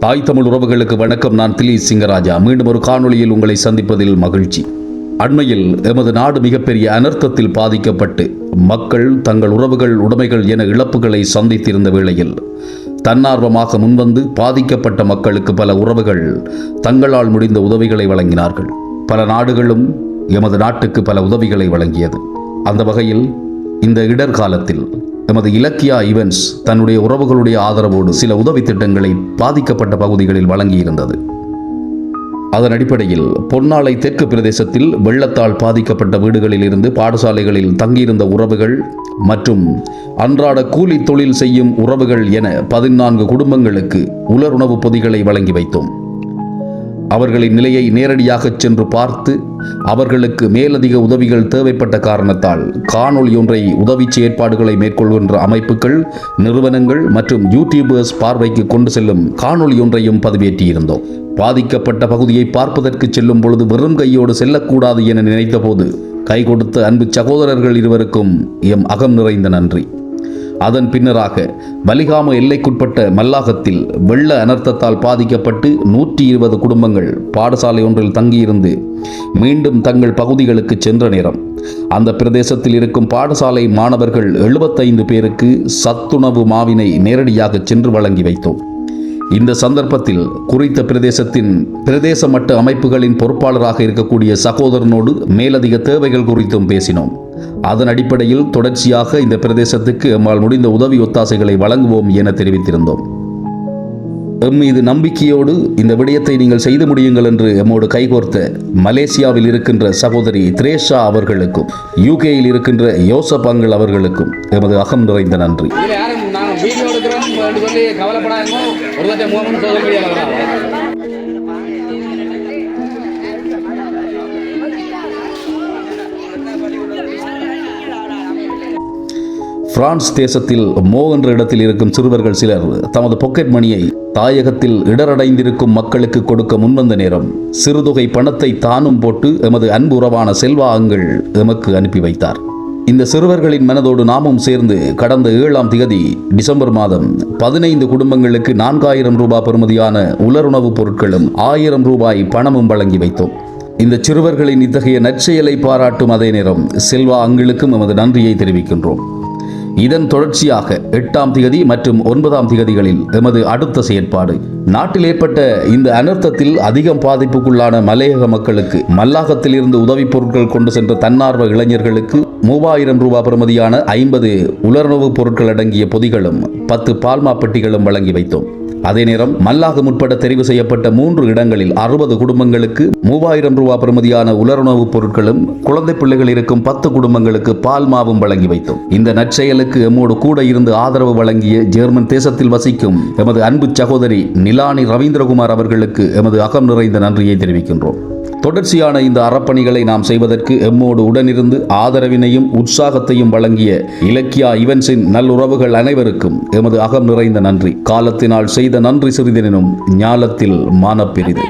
தாய் தமிழ் உறவுகளுக்கு வணக்கம். நான் திலி சிங்கராஜா. மீண்டும் ஒரு காணொளியில் உங்களை சந்திப்பதில் மகிழ்ச்சி. அண்மையில் எமது நாடு மிகப்பெரிய அனர்த்தத்தில் பாதிக்கப்பட்டு மக்கள் தங்கள் உறவுகள், உடைமைகள் என இழப்புகளை சந்தித்திருந்த வேளையில் தன்னார்வமாக முன்வந்து பாதிக்கப்பட்ட மக்களுக்கு பல உறவுகள் தங்களால் முடிந்த உதவிகளை வழங்கினார்கள். பல நாடுகளும் எமது நாட்டுக்கு பல உதவிகளை வழங்கியது. அந்த வகையில் இந்த இடர்காலத்தில் எமது இலக்கியா ஈவென்ட்ஸ் தன்னுடைய உறவுகளுடைய ஆதரவோடு சில உதவி திட்டங்களை பாதிக்கப்பட்ட பகுதிகளில் வழங்கியிருந்தது. அதன் அடிப்படையில் பொன்னாலை தெற்கு பிரதேசத்தில் வெள்ளத்தால் பாதிக்கப்பட்ட வீடுகளில் இருந்து பாடசாலைகளில் தங்கியிருந்த உறவுகள் மற்றும் அன்றாட கூலி தொழில் செய்யும் உறவுகள் என 14 குடும்பங்களுக்கு உலருணவு பொதிகளை வழங்கி வைத்தோம். அவர்களின் நிலையை நேரடியாக சென்று பார்த்து அவர்களுக்கு மேலதிக உதவிகள் தேவைப்பட்ட காரணத்தால் காணொளி ஒன்றை உதவி செயற்பாடுகளை மேற்கொள்கின்ற அமைப்புகள், நிறுவனங்கள் மற்றும் யூடியூபர்ஸ் பார்வைக்கு கொண்டு செல்லும் காணொளி ஒன்றையும் பதிவேற்றியிருந்தோம். பாதிக்கப்பட்ட பகுதியை பார்ப்பதற்கு செல்லும் பொழுது வெறும் கையோடு செல்லக்கூடாது என நினைத்த போது கை கொடுத்த அன்பு சகோதரர்கள் இருவருக்கும் எம் அகம் நிறைந்த நன்றி. அதன் பின்னராக வலிகாம எல்லைக்குட்பட்ட மல்லாகத்தில் வெள்ள அனர்த்தத்தால் பாதிக்கப்பட்டு 120 குடும்பங்கள் பாடசாலை ஒன்றில் தங்கியிருந்து மீண்டும் தங்கள் பகுதிகளுக்கு சென்ற நேரம் அந்த பிரதேசத்தில் இருக்கும் பாடசாலை மாணவர்கள் 75 பேருக்கு சத்துணவு மாவினை நேரடியாக சென்று வழங்கி வைத்தோம். இந்த சந்தர்ப்பத்தில் குறித்த பிரதேசத்தின் பிரதேச மட்ட அமைப்புகளின் பொறுப்பாளராக இருக்கக்கூடிய சகோதரனோடு மேலதிக தேவைகள் குறித்தும் பேசினோம். அதன் அடிப்படையில் தொடர்ச்சியாக இந்த பிரதேசத்துக்கு எம்மால் முடிந்த உதவி ஒத்தாசைகளை வழங்குவோம் என தெரிவித்திருந்தோம். எம் மீது நம்பிக்கையோடு இந்த விடயத்தை நீங்கள் செய்து முடியுங்கள் என்று எம்மோடு கைகோர்த்த மலேசியாவில் இருக்கின்ற சகோதரி திரேஷா அவர்களுக்கும், யூகேயில் இருக்கின்ற யோசப் அங்கிள் அவர்களுக்கும் எமது அகம் நிறைந்த நன்றி. பிரான்ஸ் தேசத்தில் மோ என்ற இடத்தில் இருக்கும் சிறுவர்கள் சிலர் தமது பாக்கெட் மணியை தாயகத்தில் இடரடைந்திருக்கும் மக்களுக்கு கொடுக்க முன்வந்த நேரம் சிறுதொகை பணத்தை தானும் போட்டு எமது அன்பு உறவான செல்வா அங்கிள் எமக்கு அனுப்பி வைத்தார். இந்த சிறுவர்களின் மனதோடு நாமும் சேர்ந்து கடந்த 7ஆம் தேதி டிசம்பர் மாதம் 15 குடும்பங்களுக்கு 4000 ரூபாய் பெறுமதியான உலருணவுப் பொருட்களும் 1000 ரூபாய் பணமும் வழங்கி வைத்தோம். இந்த சிறுவர்களின் இத்தகைய நற்செயலை பாராட்டும் அதே நேரம் செல்வா அங்கிளுக்கும் எமது நன்றியை தெரிவிக்கின்றோம். இதன் தொடர்ச்சியாக 8ஆம் தேதி மற்றும் 9ஆம் தேதிகளில் எமது அடுத்த செயற்பாடு, நாட்டில் ஏற்பட்ட இந்த அனர்த்தத்தில் அதிகம் பாதிப்புக்குள்ளான மலையக மக்களுக்கு மல்லாகத்தில் இருந்து உதவிப் பொருட்கள் கொண்டு சென்ற தன்னார்வ இளைஞர்களுக்கு 3000 ரூபாய் பெறுமதியான 50 உலருணவுப் பொருட்கள் அடங்கிய பொதிகளும் 10 பால்மா பெட்டிகளும் வழங்கி வைத்தோம். அதே நேரம் மல்லாகம் உட்பட தெரிவு செய்யப்பட்ட 3 இடங்களில் 60 குடும்பங்களுக்கு 3000 ரூபாய் பெறுமதியான உலருணவுப் பொருட்களும், குழந்தை பிள்ளைகள் இருக்கும் 10 குடும்பங்களுக்கு பால் மாவும் வழங்கி வைத்தோம். இந்த நற்செயலுக்கு எம்மோடு கூட இருந்து ஆதரவு வழங்கிய ஜெர்மன் தேசத்தில் வசிக்கும் எமது அன்பு சகோதரி நிலானி ரவீந்திரகுமார் அவர்களுக்கு எமது அகம் நிறைந்த நன்றியை தெரிவிக்கின்றோம். தொடர்ச்சியான இந்த அறப்பணிகளை நாம் செய்வதற்கு எம்மோடு உடனிருந்து ஆதரவினையும் உற்சாகத்தையும் வழங்கிய இலக்கியா ஈவென்ட்ஸின் நல்லுறவுகள் அனைவருக்கும் எமது அகம் நிறைந்த நன்றி. காலத்தினால் செய்த நன்றி சிறிதெனினும் ஞாலத்தில் மானப்பெரிது.